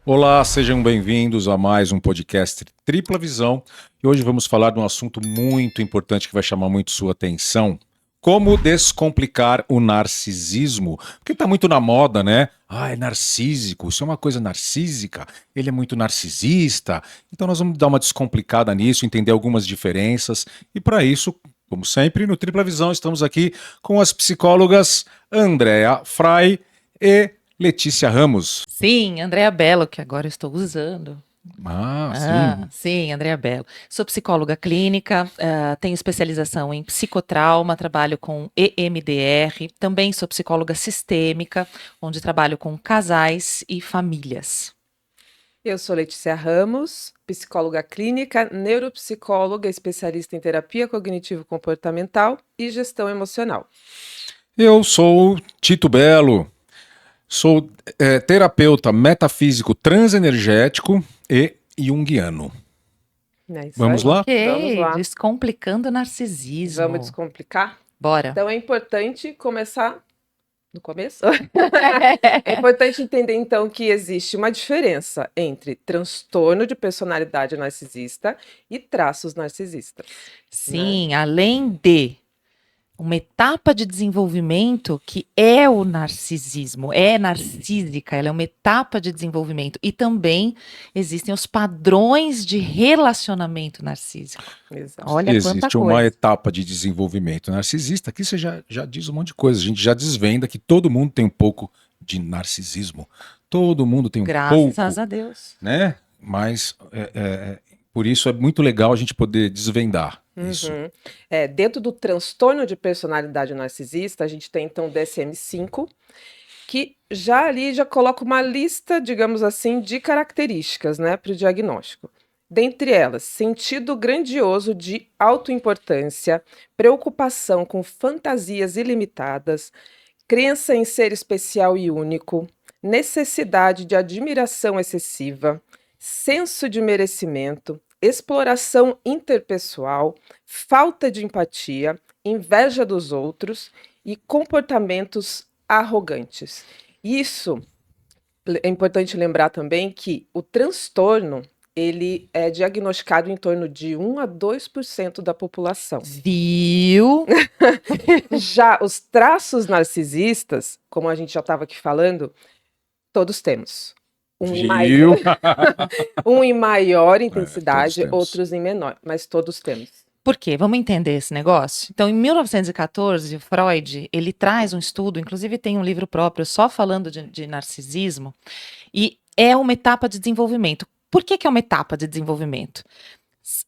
Olá, sejam bem-vindos a mais um podcast Tripla Visão. E hoje vamos falar de um assunto muito importante que vai chamar muito sua atenção. Como descomplicar o narcisismo? Porque está muito na moda, né? Ah, é narcísico, isso é uma coisa narcísica, ele é muito narcisista. Então nós vamos dar uma descomplicada nisso, entender algumas diferenças. E para isso, como sempre, no Tripla Visão estamos aqui com as psicólogas Andréa Frei e Letícia Ramos. Sim, Andrea Bello, que agora eu estou usando. Sim. Sim, Andrea Bello. Sou psicóloga clínica, tenho especialização em psicotrauma, trabalho com EMDR, também sou psicóloga sistêmica, onde trabalho com casais e famílias. Eu sou Letícia Ramos, psicóloga clínica, neuropsicóloga, especialista em terapia cognitivo-comportamental e gestão emocional. Eu sou Tito Belo, sou terapeuta metafísico transenergético e junguiano. É isso Vamos aí. lá? Vamos lá. Descomplicando o narcisismo. Vamos descomplicar? Bora. Então é importante começar do começo? É importante entender então que existe uma diferença entre transtorno de personalidade narcisista e traços narcisistas. Sim, além de uma etapa de desenvolvimento que é o narcisismo, é narcísica, ela é uma etapa de desenvolvimento. E também existem os padrões de relacionamento narcísico. Exato. Olha quanta Existe coisa. uma etapa de desenvolvimento narcisista. Aqui você já diz um monte de coisa. A gente já desvenda que todo mundo tem um pouco de narcisismo. Todo mundo tem um pouco. Graças a Deus. Né? Mas por isso é muito legal a gente poder desvendar isso. Dentro do transtorno de personalidade narcisista, a gente tem então o DSM-5, que já ali já coloca uma lista, digamos assim, de características, né, para o diagnóstico. Dentre elas, sentido grandioso de autoimportância, preocupação com fantasias ilimitadas, crença em ser especial e único, necessidade de admiração excessiva, senso de merecimento, exploração interpessoal, falta de empatia, inveja dos outros e comportamentos arrogantes. Isso é importante lembrar também que o transtorno ele é diagnosticado em torno de 1 a 2% da população. Viu? Já os traços narcisistas, como a gente já estava aqui falando, todos temos. Um em maior intensidade, outros em menor, mas todos temos. Por quê? Vamos entender esse negócio? Então, em 1914, o Freud, ele traz um estudo, inclusive tem um livro próprio só falando de narcisismo, e é uma etapa de desenvolvimento. Por que é uma etapa de desenvolvimento?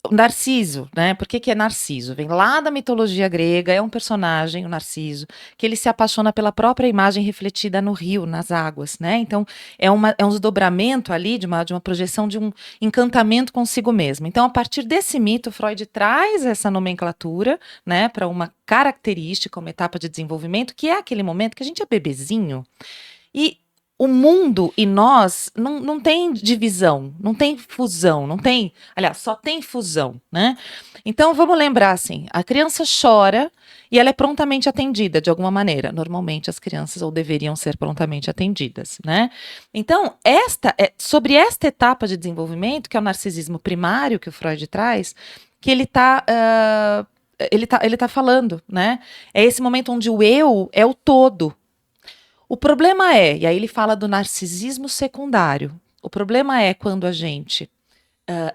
O Narciso, né? Por que é Narciso? Vem lá da mitologia grega, é um personagem, o Narciso, que ele se apaixona pela própria imagem refletida no rio, nas águas, né? Então, é um desdobramento ali de uma projeção de um encantamento consigo mesmo. Então, a partir desse mito, Freud traz essa nomenclatura, né, para uma característica, uma etapa de desenvolvimento, que é aquele momento que a gente é bebezinho e o mundo e nós não tem divisão, não tem fusão, não tem, aliás, só tem fusão, né? Então vamos lembrar assim, a criança chora e ela é prontamente atendida de alguma maneira. Normalmente as crianças ou deveriam ser prontamente atendidas, né? Então, sobre esta etapa de desenvolvimento, que é o narcisismo primário que o Freud traz, que ele tá falando, né? É esse momento onde o eu é o todo. O problema e aí ele fala do narcisismo secundário. O problema é quando a gente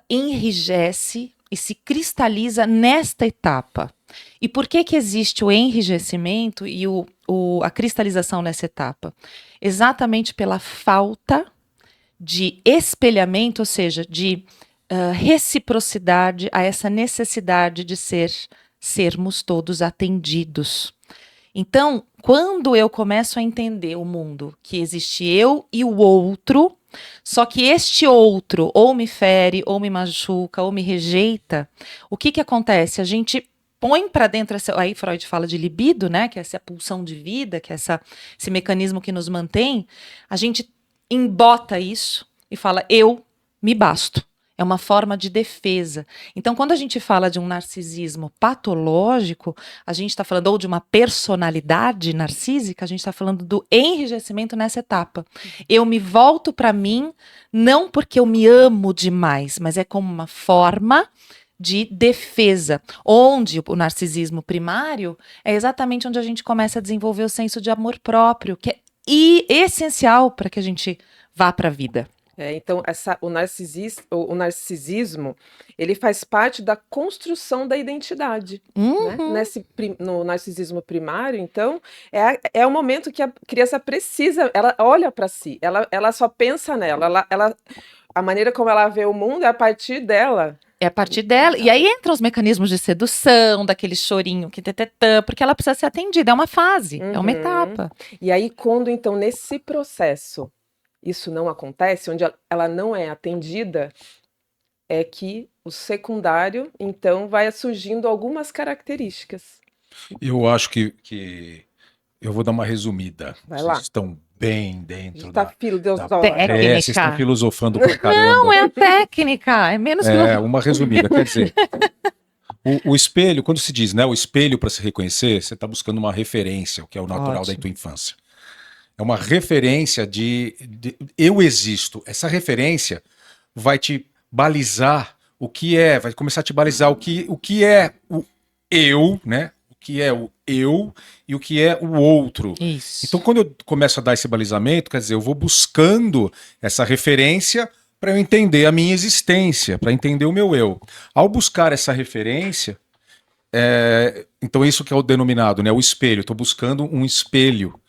enrijece e se cristaliza nesta etapa. E por que existe o enrijecimento e a cristalização nessa etapa? Exatamente pela falta de espelhamento, ou seja, de reciprocidade a essa necessidade de sermos todos atendidos. Então, quando eu começo a entender o mundo, que existe eu e o outro, só que este outro ou me fere, ou me machuca, ou me rejeita, o que acontece? A gente põe para dentro, aí Freud fala de libido, né, que é essa pulsão de vida, que é esse mecanismo que nos mantém, a gente embota isso e fala, eu me basto. É uma forma de defesa. Então, quando a gente fala de um narcisismo patológico, a gente está falando ou de uma personalidade narcísica, a gente está falando do enrijecimento nessa etapa. Eu me volto para mim, não porque eu me amo demais, mas é como uma forma de defesa, onde o narcisismo primário é exatamente onde a gente começa a desenvolver o senso de amor próprio, que é essencial para que a gente vá para a vida. Então, o narcisismo, ele faz parte da construção da identidade. Né? No narcisismo primário, então, é o momento que a criança precisa, ela olha para si, ela só pensa nela, a maneira como ela vê o mundo é a partir dela. É a partir dela. E aí entram os mecanismos de sedução, daquele chorinho que tetetã, porque ela precisa ser atendida. É uma fase, é uma etapa. E aí, quando, então, nesse processo, isso não acontece, onde ela não é atendida, é que o secundário, então, vai surgindo algumas características. Eu acho que eu vou dar uma resumida. Vai lá. Vocês estão bem dentro Tá técnica. vocês estão filosofando pra caramba. Não, é a técnica, é menos uma resumida, quer dizer, o espelho, quando se diz, né, o espelho para se reconhecer, você está buscando uma referência, o que é o natural da tua infância. É uma referência de eu existo. Essa referência vai te balizar o que é, vai começar a te balizar o que é o eu, né? O que é o eu e o que é o outro. Isso. Então, quando eu começo a dar esse balizamento, quer dizer, eu vou buscando essa referência para eu entender a minha existência, para entender o meu eu. Ao buscar essa referência, então isso que é o denominado, né? O espelho. Estou buscando um espelho.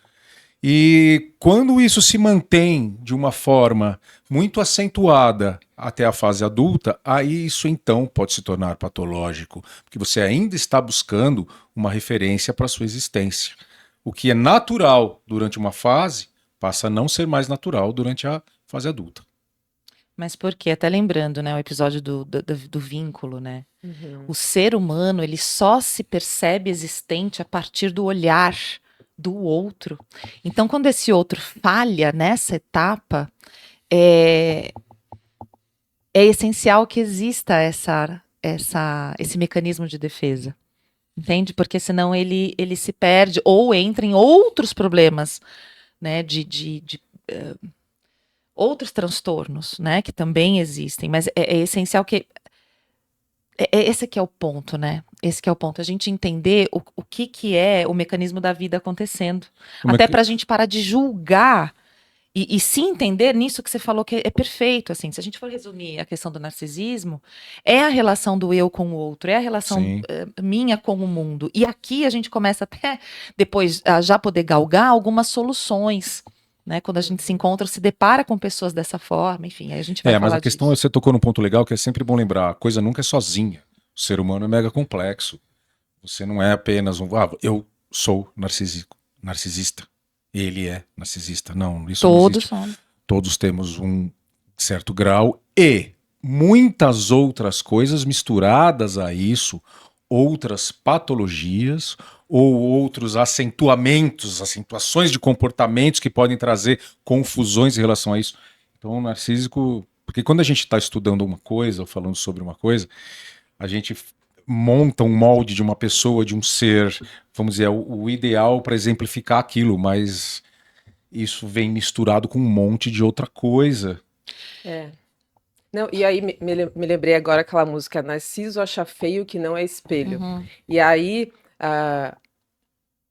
E quando isso se mantém de uma forma muito acentuada até a fase adulta, aí isso então pode se tornar patológico, porque você ainda está buscando uma referência para a sua existência. O que é natural durante uma fase passa a não ser mais natural durante a fase adulta. Mas por quê? Até lembrando, né, o episódio do vínculo, né? O ser humano, ele só se percebe existente a partir do olhar do outro. Então, quando esse outro falha nessa etapa, é essencial que exista esse mecanismo de defesa. Entende? Porque senão ele se perde ou entra em outros problemas, né, outros transtornos, né, que também existem. Mas é essencial que esse que é o ponto, né? Esse que é o ponto. A gente entender o que é o mecanismo da vida acontecendo. Até para a gente parar de julgar e se entender nisso que você falou que é perfeito. Assim, se a gente for resumir a questão do narcisismo, é a relação do eu com o outro, é a relação minha com o mundo. E aqui a gente começa até depois a já poder galgar algumas soluções. Né, quando a gente se encontra, se depara com pessoas dessa forma, enfim, aí a gente vai falar mas a questão disso. Você tocou num ponto legal que é sempre bom lembrar, a coisa nunca é sozinha. O ser humano é mega complexo. Você não é apenas eu sou narcisista. Ele é narcisista. Não, isso Todos não existe. somos. Todos temos um certo grau e muitas outras coisas misturadas a isso, outras patologias ou outros acentuações de comportamentos que podem trazer confusões em relação a isso. Então, o narcísico... Porque quando a gente está estudando uma coisa, ou falando sobre uma coisa, a gente monta um molde de uma pessoa, de um ser, vamos dizer, o ideal para exemplificar aquilo, mas isso vem misturado com um monte de outra coisa. Não, e aí me lembrei agora aquela música Narciso acha feio que não é espelho. E aí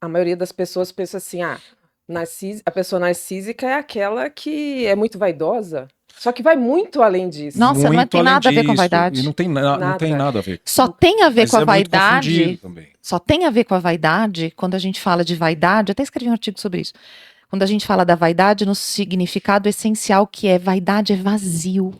a maioria das pessoas pensa assim, a pessoa narcísica é aquela que é muito vaidosa. Só que vai muito além disso. Nossa, não tem nada a ver com a vaidade. E não tem nada a ver. Só tem a ver Mas com a muito vaidade. confundido também. Só tem a ver com a vaidade quando a gente fala de vaidade. Até escrevi um artigo sobre isso. Quando a gente fala da vaidade no significado essencial que é vaidade é vazio.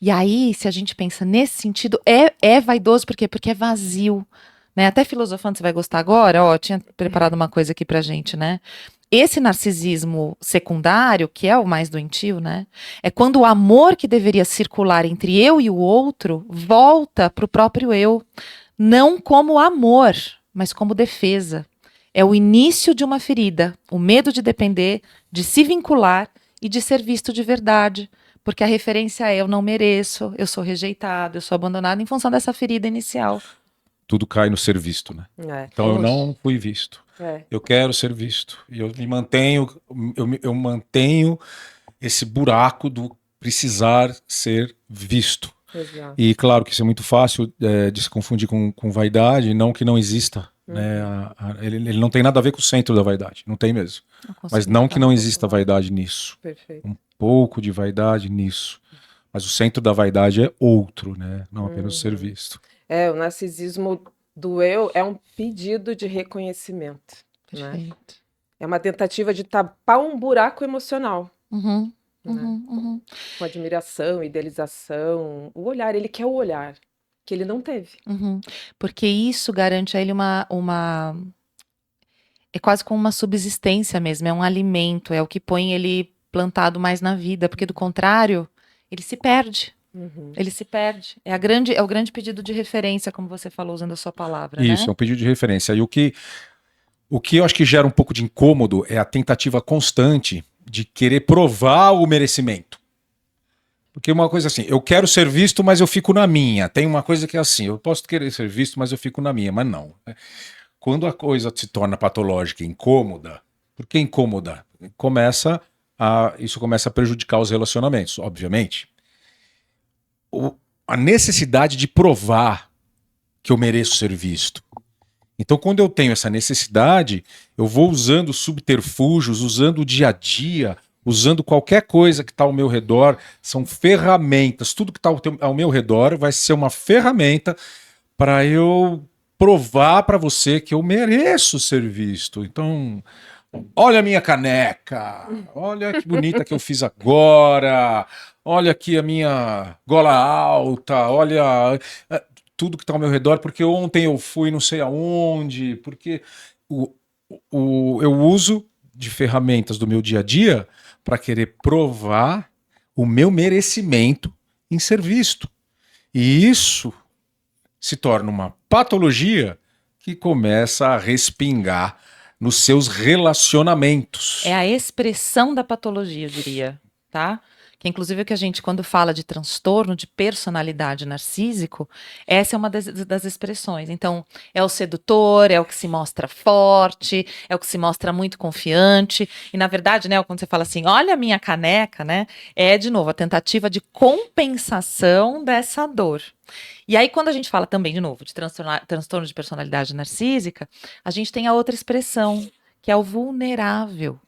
E aí, se a gente pensa nesse sentido, é vaidoso por quê? Porque é vazio. Né? Até filosofando, você vai gostar agora. Ó, tinha preparado uma coisa aqui pra gente, né? Esse narcisismo secundário, que é o mais doentio, né? É quando o amor que deveria circular entre eu e o outro volta para o próprio eu. Não como amor, mas como defesa. É o início de uma ferida. O medo de depender, de se vincular e de ser visto de verdade. Porque a referência é eu não mereço, eu sou rejeitado, eu sou abandonado em função dessa ferida inicial. Tudo cai no ser visto, né? É. Então eu Poxa. não fui visto. É. Eu quero ser visto. E eu me mantenho, eu mantenho esse buraco do precisar ser visto. Exato. E claro que isso é muito fácil de se confundir com vaidade, não que não exista. Né? Ele não tem nada a ver com o centro da vaidade, não tem mesmo. Mas não que não exista vaidade nisso. Perfeito. Um pouco de vaidade nisso. Mas o centro da vaidade é outro, né? Não apenas ser visto. O narcisismo do eu é um pedido de reconhecimento. Né? Perfeito. É uma tentativa de tapar um buraco emocional. Uhum, Né? uhum. Com admiração, idealização, o olhar. Ele quer o olhar que ele não teve. Porque isso garante a ele uma... É quase como uma subsistência mesmo, é um alimento, é o que põe ele plantado mais na vida, porque do contrário, ele se perde. Ele se perde. É o grande pedido de referência, como você falou, usando a sua palavra, Isso, né? é um pedido de referência. E o que eu acho que gera um pouco de incômodo é a tentativa constante de querer provar o merecimento. Porque uma coisa assim, eu quero ser visto, mas eu fico na minha. Tem uma coisa que é assim, eu posso querer ser visto, mas eu fico na minha, mas não. Quando a coisa se torna patológica e incômoda, por que incômoda? Isso começa a prejudicar os relacionamentos, obviamente. A necessidade de provar que eu mereço ser visto. Então, quando eu tenho essa necessidade, eu vou usando subterfúgios, usando o dia a dia, usando qualquer coisa que está ao meu redor, são ferramentas. Tudo que está ao meu redor vai ser uma ferramenta para eu provar para você que eu mereço ser visto. Então, olha a minha caneca, olha que bonita que eu fiz agora, olha aqui a minha gola alta, olha tudo que está ao meu redor, porque ontem eu fui não sei aonde, porque eu uso de ferramentas do meu dia a dia para querer provar o meu merecimento em ser visto. E isso se torna uma patologia que começa a respingar nos seus relacionamentos. É a expressão da patologia, eu diria, tá? Que inclusive o que a gente, quando fala de transtorno de personalidade narcísico, essa é uma das expressões. Então, é o sedutor, é o que se mostra forte, é o que se mostra muito confiante. E, na verdade, né, quando você fala assim, olha a minha caneca, né? É, de novo, a tentativa de compensação dessa dor. E aí, quando a gente fala também, de novo, de transtorno de personalidade narcísica, a gente tem a outra expressão, que é o vulnerável.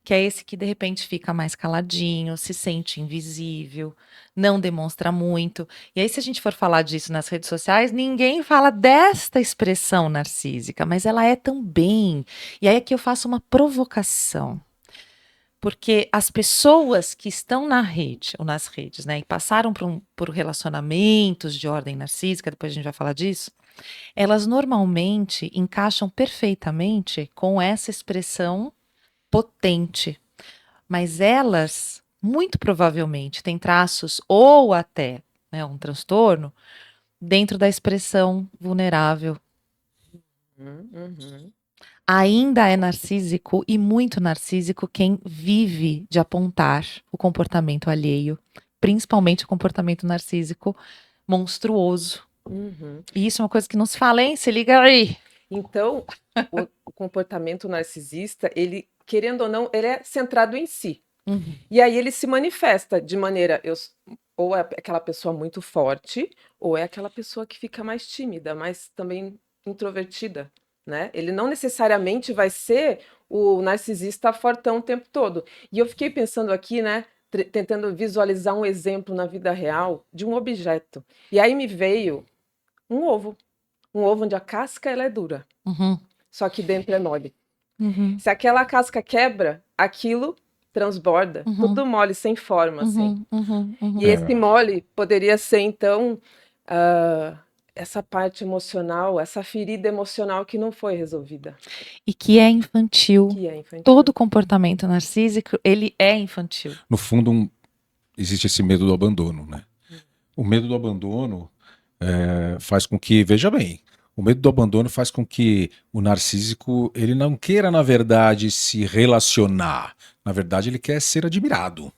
Que é esse que de repente fica mais caladinho, se sente invisível, não demonstra muito. E aí, se a gente for falar disso nas redes sociais, ninguém fala desta expressão narcísica, mas ela é também. E aí aqui eu faço uma provocação. Porque as pessoas que estão na rede, ou nas redes, né, e passaram por relacionamentos de ordem narcísica, depois a gente vai falar disso, elas normalmente encaixam perfeitamente com essa expressão potente, mas elas, muito provavelmente, têm traços ou até um transtorno dentro da expressão vulnerável. Ainda é narcísico e muito narcísico quem vive de apontar o comportamento alheio, principalmente o comportamento narcísico monstruoso. E isso é uma coisa que não se fala, hein? Se liga aí. Então, o comportamento narcisista, ele, querendo ou não, ele é centrado em si. E aí ele se manifesta de maneira, ou é aquela pessoa muito forte, ou é aquela pessoa que fica mais tímida, mas também introvertida, né? Ele não necessariamente vai ser o narcisista fortão o tempo todo. E eu fiquei pensando aqui, né, tentando visualizar um exemplo na vida real de um objeto. E aí me veio um ovo onde a casca ela é dura, só que dentro é mole. Se aquela casca quebra, aquilo transborda, tudo mole, sem forma, assim. E esse mole poderia ser, então, essa parte emocional, essa ferida emocional que não foi resolvida. E que é infantil. infantil. Todo comportamento narcísico, ele é infantil. No fundo, existe esse medo do abandono, né? O medo do abandono faz com que, veja bem, o medo do abandono faz com que o narcísico, ele não queira, na verdade, se relacionar. Na verdade, ele quer ser admirado.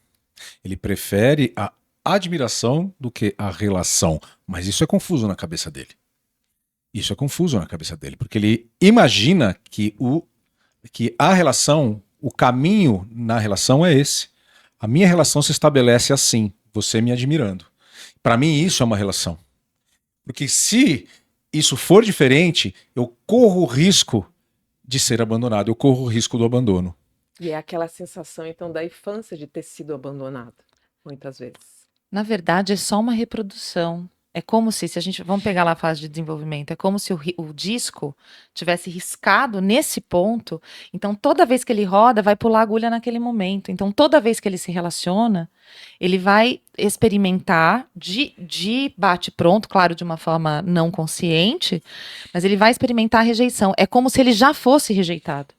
Ele prefere a admiração do que a relação. Mas isso é confuso na cabeça dele. Isso é confuso na cabeça dele, porque ele imagina que a relação, o caminho na relação é esse. A minha relação se estabelece assim, você me admirando. Para mim, isso é uma relação. Porque se isso for diferente, eu corro o risco de ser abandonado, eu corro o risco do abandono. E é aquela sensação, então, da infância de ter sido abandonado, muitas vezes. Na verdade, é só uma reprodução. É como se a gente, vamos pegar lá a fase de desenvolvimento, é como se o disco tivesse riscado nesse ponto, então toda vez que ele roda, vai pular a agulha naquele momento. Então toda vez que ele se relaciona, ele vai experimentar de bate-pronto, claro, de uma forma não consciente, mas ele vai experimentar a rejeição. É como se ele já fosse rejeitado.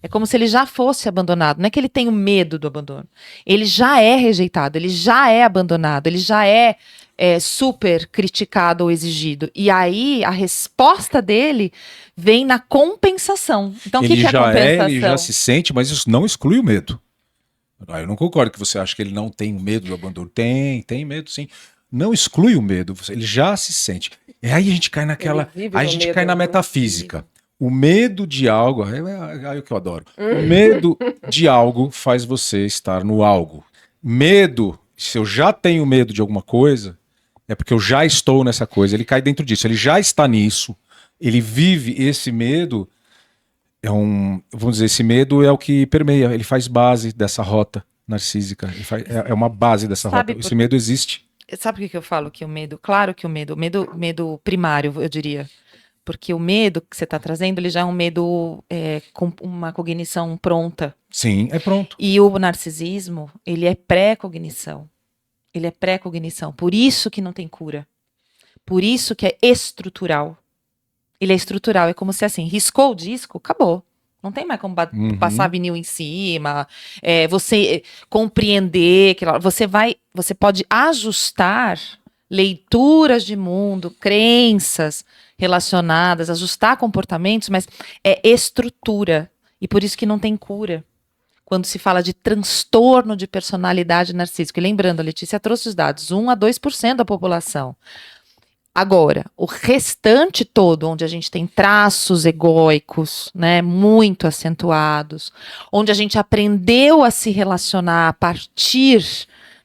É como se ele já fosse abandonado. Não é que ele tenha o medo do abandono. Ele já é rejeitado, ele já é abandonado, ele já é, super criticado ou exigido. E aí a resposta dele vem na compensação. Então, o que Ele que é a já é, compensação? ele já se sente, mas isso não exclui o medo. Eu não concordo que você acha que ele não tem medo do abandono. Tem medo sim. Não exclui o medo, ele já se sente. E aí a gente cai naquela. Ele vive Aí a no gente medo, cai na né? metafísica. O medo de algo, é o que eu adoro. O medo de algo faz você estar no algo. Medo, se eu já tenho medo de alguma coisa, é porque eu já estou nessa coisa. Ele cai dentro disso, ele já está nisso. Ele vive esse medo. Vamos dizer, esse medo é o que permeia, ele faz base dessa rota narcísica. É uma base dessa Sabe rota. Esse medo existe. Sabe por que eu falo que o medo? Claro que o medo primário, eu diria. Porque o medo que você está trazendo, ele já é um medo com uma cognição pronta. Sim, é pronto. E o narcisismo, ele é pré-cognição. Ele é pré-cognição. Por isso que não tem cura. Por isso que é estrutural. Ele é estrutural. É como se assim, riscou o disco, acabou. Não tem mais como passar vinil em cima. Você compreender. Você pode ajustar leituras de mundo, crenças relacionadas, ajustar comportamentos, mas é estrutura. E por isso que não tem cura. Quando se fala de transtorno de personalidade narcísica. E lembrando, a Letícia trouxe os dados, 1 a 2% da população. Agora, o restante todo, onde a gente tem traços egóicos, né, muito acentuados, onde a gente aprendeu a se relacionar a partir,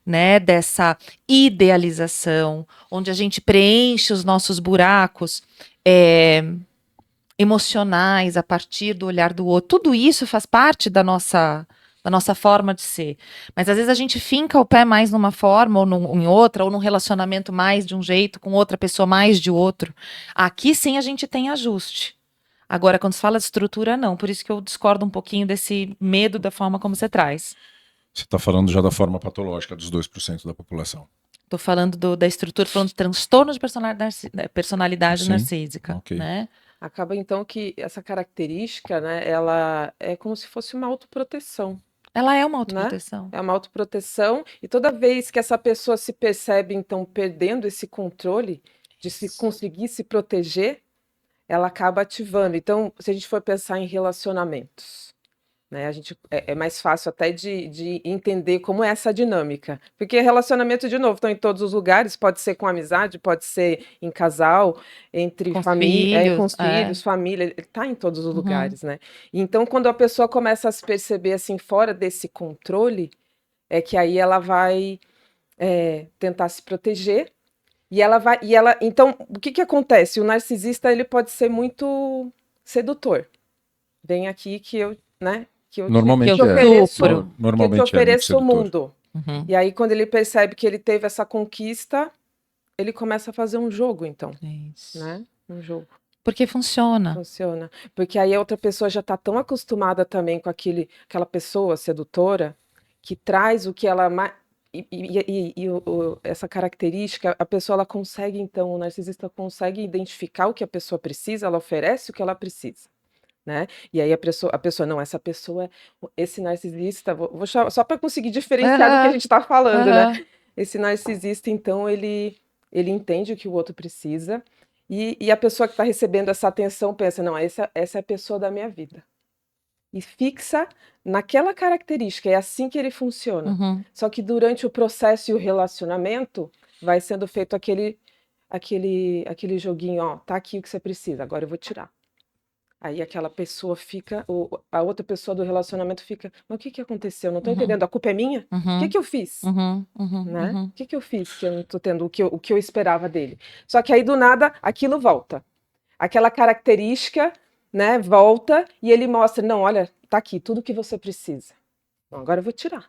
né, dessa idealização, onde a gente preenche os nossos buracos emocionais a partir do olhar do outro, tudo isso faz parte da nossa forma de ser. Mas às vezes a gente finca o pé mais numa forma ou em outra, ou num relacionamento mais de um jeito, com outra pessoa mais de outro. Aqui sim a gente tem ajuste. Agora, quando se fala de estrutura, não. Por isso que eu discordo um pouquinho desse medo da forma como você traz. Você está falando já da forma patológica dos 2% da população. Estou falando da estrutura, falando de transtorno de personalidade Sim, narcísica. ok. Né? Acaba, então, que essa característica, né, ela é como se fosse uma autoproteção. Ela é uma autoproteção. É uma autoproteção, e toda vez que essa pessoa se percebe, então, perdendo esse controle de se conseguir se proteger, ela acaba ativando. Então, se a gente for pensar em relacionamentos, né, é mais fácil até de entender como é essa dinâmica. Porque relacionamento, de novo, estão em todos os lugares, pode ser com amizade, pode ser em casal, entre Com família, com os filhos, filhos, família, ele está em todos os Uhum. lugares, né? Então, quando a pessoa começa a se perceber assim, fora desse controle, é que aí ela vai tentar se proteger. Então, o que acontece? O narcisista, ele pode ser muito sedutor. Vem aqui que eu, né? Que eu Normalmente te ofereço, Normalmente que eu te ofereço o muito mundo. Uhum. E aí, quando ele percebe que ele teve essa conquista, ele começa a fazer um jogo, então, Isso. né? Um jogo. Porque funciona. Funciona. Porque aí a outra pessoa já está tão acostumada também com aquela pessoa sedutora que traz o que ela essa característica, a pessoa ela consegue, então, o narcisista consegue identificar o que a pessoa precisa, ela oferece o que ela precisa. Né? E aí a pessoa, não, essa pessoa, esse narcisista, vou só para conseguir diferenciar do que a gente está falando, né? Esse narcisista, então, ele entende o que o outro precisa, e a pessoa que está recebendo essa atenção pensa, não, essa é a pessoa da minha vida. e fixa naquela característica. É assim que ele funciona. Uhum. Só que durante o processo e o relacionamento vai sendo feito aquele joguinho, ó, tá aqui o que você precisa, agora eu vou tirar. Aí aquela pessoa fica, a outra pessoa do relacionamento fica, mas o que aconteceu? Não tô Uhum. entendendo, a culpa é minha? O Uhum. que eu fiz? Uhum. Uhum. Né? Uhum. O que eu fiz que eu não tô tendo o que eu esperava dele? Só que aí do nada aquilo volta. Aquela característica, né, volta e ele mostra, não, olha, tá aqui tudo que você precisa. Então, agora eu vou tirar.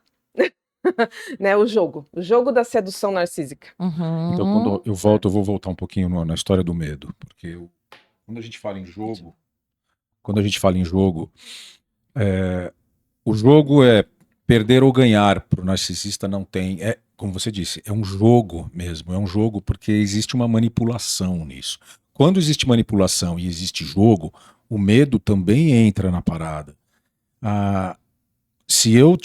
Né, o jogo da sedução narcísica. Uhum. Então, quando eu vou voltar um pouquinho na história do medo, porque quando a gente fala em jogo, o jogo é perder ou ganhar. Para o narcisista não tem, como você disse, é um jogo mesmo, é um jogo porque existe uma manipulação nisso. Quando existe manipulação e existe jogo, o medo também entra na parada. Se eu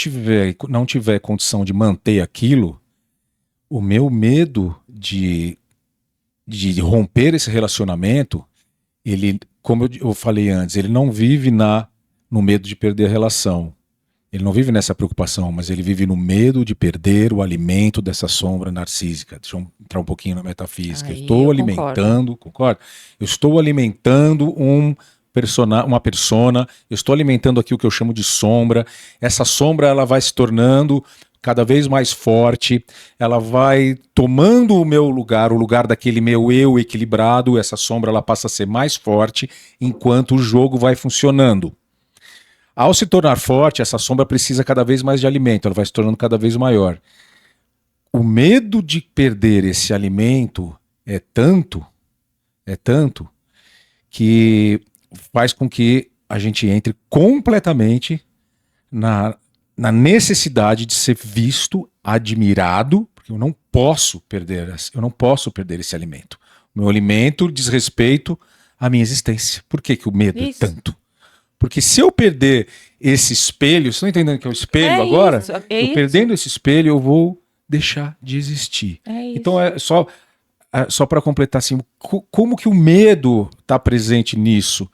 não tiver condição de manter aquilo, o meu medo de romper esse relacionamento, ele, como eu falei antes, ele não vive no medo de perder a relação. Ele não vive nessa preocupação, mas ele vive no medo de perder o alimento dessa sombra narcísica. Deixa eu entrar um pouquinho na metafísica. Aí Eu estou eu alimentando, concorda? Eu estou alimentando uma persona, eu estou alimentando aqui o que eu chamo de sombra. Essa sombra ela vai se tornando cada vez mais forte, ela vai tomando o meu lugar, o lugar daquele meu eu equilibrado. Essa sombra ela passa a ser mais forte enquanto o jogo vai funcionando. Ao se tornar forte, essa sombra precisa cada vez mais de alimento, ela vai se tornando cada vez maior. O medo de perder esse alimento é tanto que faz com que a gente entre completamente na necessidade de ser visto, admirado, porque eu não posso perder esse alimento. O meu alimento diz respeito à minha existência. Por que o medo é tanto? Porque se eu perder esse espelho, vocês estão entendendo que é o espelho agora? Perdendo esse espelho, eu vou deixar de existir. Então é só para completar assim, como que o medo está presente nisso?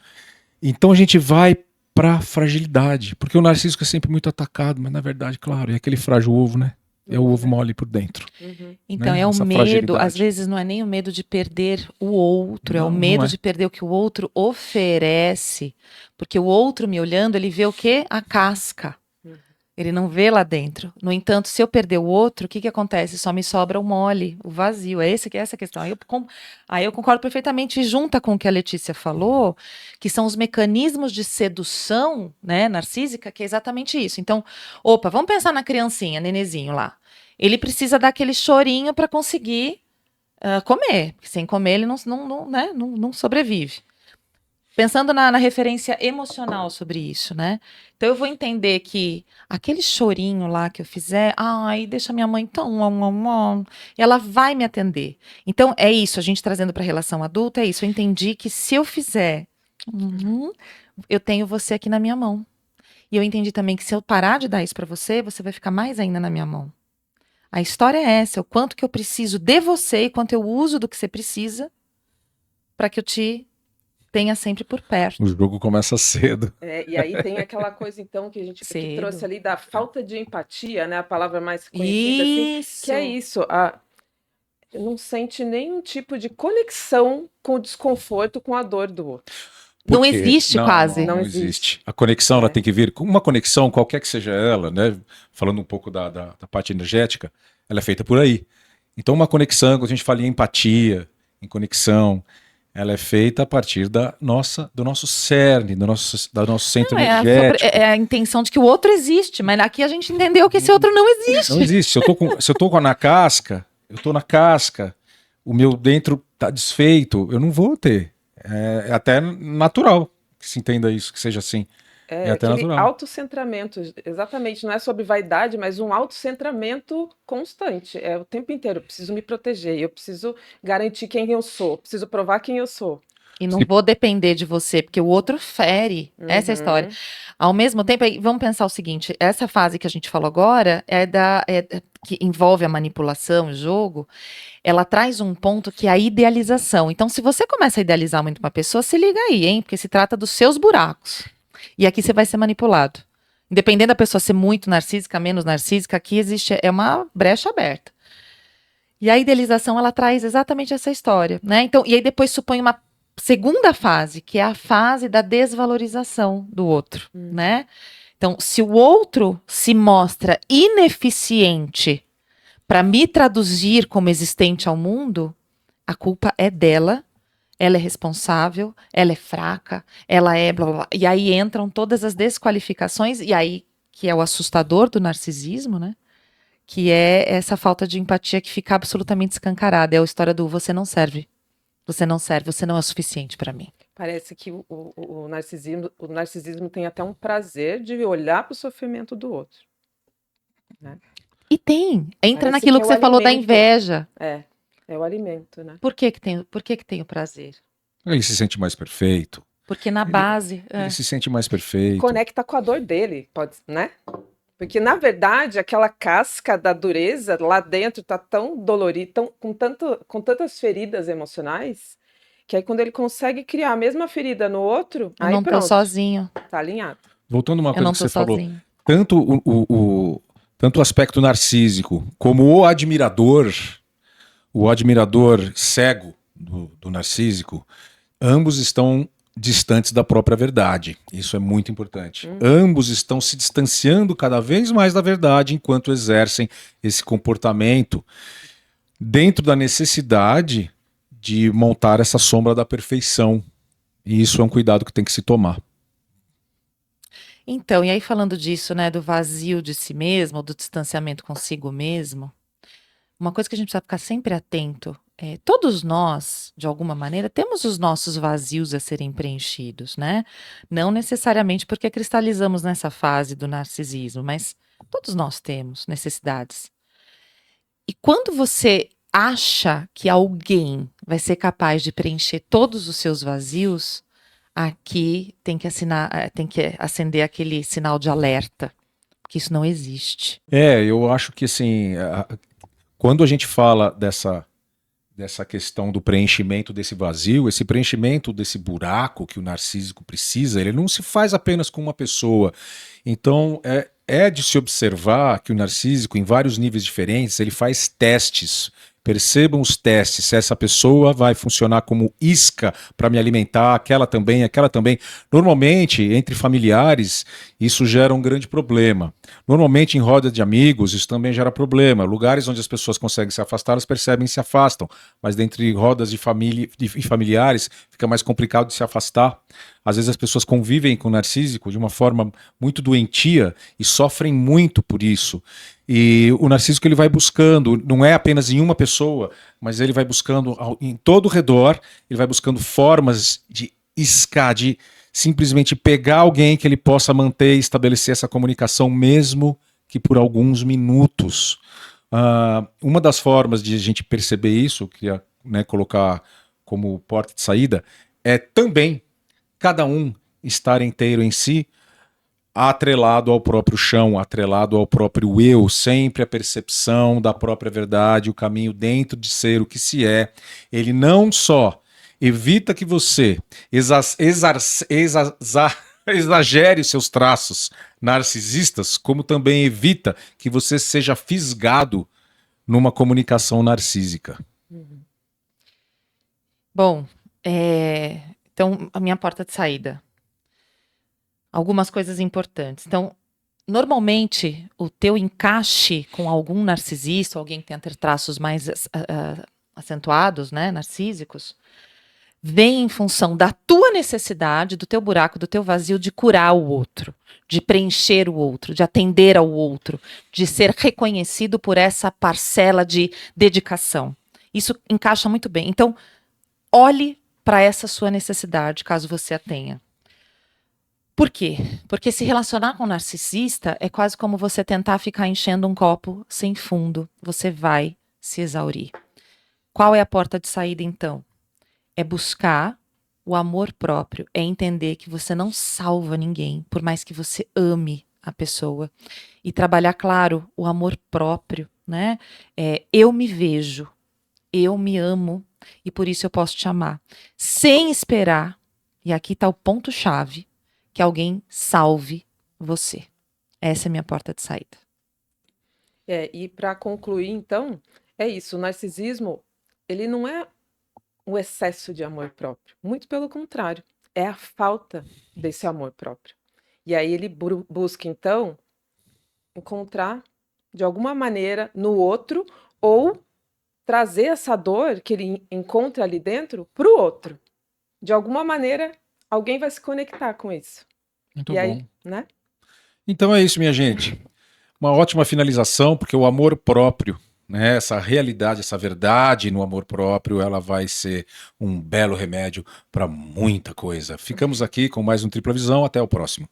Então a gente vai para fragilidade, porque o narciso é sempre muito atacado, mas na verdade, claro, é aquele frágil ovo, né? É o ovo mole por dentro. Então é o medo, às vezes não é nem o medo de perder o outro, é o medo de perder o que o outro oferece, porque o outro me olhando, ele vê o quê? A casca. Ele não vê lá dentro. No entanto, se eu perder o outro, o que acontece? Só me sobra o mole, o vazio. É essa a questão. Aí eu concordo perfeitamente, e junta com o que a Letícia falou, que são os mecanismos de sedução, né, narcísica, que é exatamente isso. Então, vamos pensar na criancinha, nenezinho lá. Ele precisa dar aquele chorinho para conseguir comer, porque sem comer ele não sobrevive. Pensando na referência emocional sobre isso, né? Então eu vou entender que aquele chorinho lá que eu fizer, deixa minha mãe tão... ela vai me atender. Então é isso, a gente trazendo para a relação adulta, é isso. Eu entendi que se eu fizer, eu tenho você aqui na minha mão. E eu entendi também que se eu parar de dar isso para você, você vai ficar mais ainda na minha mão. A história é essa, o quanto que eu preciso de você e quanto eu uso do que você precisa para que eu te tenha sempre por perto. O jogo começa cedo. E aí tem aquela coisa, então, que a gente que trouxe ali da falta de empatia, né? A palavra mais conhecida, assim, que é isso. Não sente nenhum tipo de conexão com o desconforto, com a dor do outro. Não existe quase. Não existe. A conexão ela tem que vir, uma conexão, qualquer que seja ela, né? Falando um pouco da parte energética, ela é feita por aí. Então uma conexão, quando a gente fala em empatia, em conexão, ela é feita a partir do nosso cerne, do nosso centro energético. É a intenção de que o outro existe, mas aqui a gente entendeu que esse outro não existe. Não existe. Se eu tô na casca, o meu dentro tá desfeito, eu não vou ter. É até natural que se entenda isso, que seja assim. É até natural. Autocentramento, exatamente. Não é sobre vaidade, mas um autocentramento constante. É o tempo inteiro. Eu preciso me proteger, eu preciso garantir quem eu sou, eu preciso provar quem eu sou. E não vou depender de você, porque o outro fere. Essa é a história. Ao mesmo tempo, vamos pensar o seguinte: essa fase que a gente falou agora que envolve a manipulação, o jogo, ela traz um ponto que é a idealização. Então, se você começa a idealizar muito uma pessoa, se liga aí, hein? Porque se trata dos seus buracos. E aqui você vai ser manipulado. Independente da pessoa ser muito narcísica, menos narcísica, aqui existe uma brecha aberta. E a idealização, ela traz exatamente essa história, né? Então, e aí depois supõe uma segunda fase, que é a fase da desvalorização do outro, né? Então, se o outro se mostra ineficiente para me traduzir como existente ao mundo, a culpa é dela, ela é responsável, ela é fraca, ela é blá, blá, blá. E aí entram todas as desqualificações, e aí, que é o assustador do narcisismo, né? Que é essa falta de empatia que fica absolutamente escancarada. É a história do você não serve, você não serve, você não é o suficiente para mim. Parece que o narcisismo tem até um prazer de olhar para o sofrimento do outro. Né? E entra Parece naquilo que que é o você falou da alimento. inveja. É o alimento, né? Por que que tem o prazer? Ele se sente mais perfeito. Porque na base... Ele se sente mais perfeito. Conecta com a dor dele, né? Porque, na verdade, aquela casca da dureza lá dentro tá tão dolorida, com tantas feridas emocionais, que aí quando ele consegue criar a mesma ferida no outro, eu aí não tô pronto, sozinho. tá alinhado. Voltando a uma Eu coisa não que tô você falou, sozinho. tanto o aspecto narcísico como o admirador cego do narcísico, ambos estão distantes da própria verdade. Isso é muito importante. Ambos estão se distanciando cada vez mais da verdade enquanto exercem esse comportamento dentro da necessidade de montar essa sombra da perfeição. E isso é um cuidado que tem que se tomar. Então, e aí falando disso, né, do vazio de si mesmo, do distanciamento consigo mesmo, uma coisa que a gente precisa ficar sempre atento todos nós, de alguma maneira, temos os nossos vazios a serem preenchidos, né? Não necessariamente porque cristalizamos nessa fase do narcisismo, mas todos nós temos necessidades. E quando você acha que alguém vai ser capaz de preencher todos os seus vazios, aqui tem que acender aquele sinal de alerta, que isso não existe. Eu acho que assim, quando a gente fala dessa questão do preenchimento desse vazio, esse preenchimento desse buraco que o narcísico precisa, ele não se faz apenas com uma pessoa. Então, é de se observar que o narcísico, em vários níveis diferentes, ele faz testes. Percebam os testes, se essa pessoa vai funcionar como isca para me alimentar, aquela também. Normalmente, entre familiares, isso gera um grande problema. Normalmente, em roda de amigos, isso também gera problema. Lugares onde as pessoas conseguem se afastar, elas percebem e se afastam. Mas dentre rodas de família e familiares, fica mais complicado de se afastar. Às vezes as pessoas convivem com o narcísico de uma forma muito doentia e sofrem muito por isso. E o narcísico ele vai buscando, não é apenas em uma pessoa, mas ele vai buscando em todo o redor, ele vai buscando formas de simplesmente pegar alguém que ele possa manter e estabelecer essa comunicação, mesmo que por alguns minutos. Uma das formas de a gente perceber isso, eu queria colocar como porta de saída, é também cada um estar inteiro em si, atrelado ao próprio chão, atrelado ao próprio eu, sempre a percepção da própria verdade, o caminho dentro de ser o que se é. Ele não só evita que você exagere os seus traços narcisistas, como também evita que você seja fisgado numa comunicação narcísica. Bom, então a minha porta de saída. Algumas coisas importantes. Então, normalmente, o teu encaixe com algum narcisista, alguém que tenha ter traços mais acentuados, né, narcísicos, vem em função da tua necessidade, do teu buraco, do teu vazio de curar o outro, de preencher o outro, de atender ao outro, de ser reconhecido por essa parcela de dedicação. Isso encaixa muito bem. Então, olhe para essa sua necessidade, caso você a tenha. Por quê? Porque se relacionar com um narcisista é quase como você tentar ficar enchendo um copo sem fundo. Você vai se exaurir. Qual é a porta de saída, então? É buscar o amor próprio. É entender que você não salva ninguém, por mais que você ame a pessoa. E trabalhar, claro, o amor próprio, né? Eu me vejo, eu me amo, e por isso eu posso te amar. Sem esperar, e aqui está o ponto-chave, que alguém salve você. Essa é a minha porta de saída. E para concluir, então, é isso. O narcisismo, ele não é um excesso de amor próprio. Muito pelo contrário, é a falta desse amor próprio. E aí ele busca, então, encontrar de alguma maneira no outro ou trazer essa dor que ele encontra ali dentro para o outro. De alguma maneira, alguém vai se conectar com isso. Muito E bom. aí, né? Então é isso, minha gente. Uma ótima finalização, porque o amor próprio, né, essa realidade, essa verdade no amor próprio, ela vai ser um belo remédio para muita coisa. Ficamos aqui com mais um Tripla Visão. Até o próximo.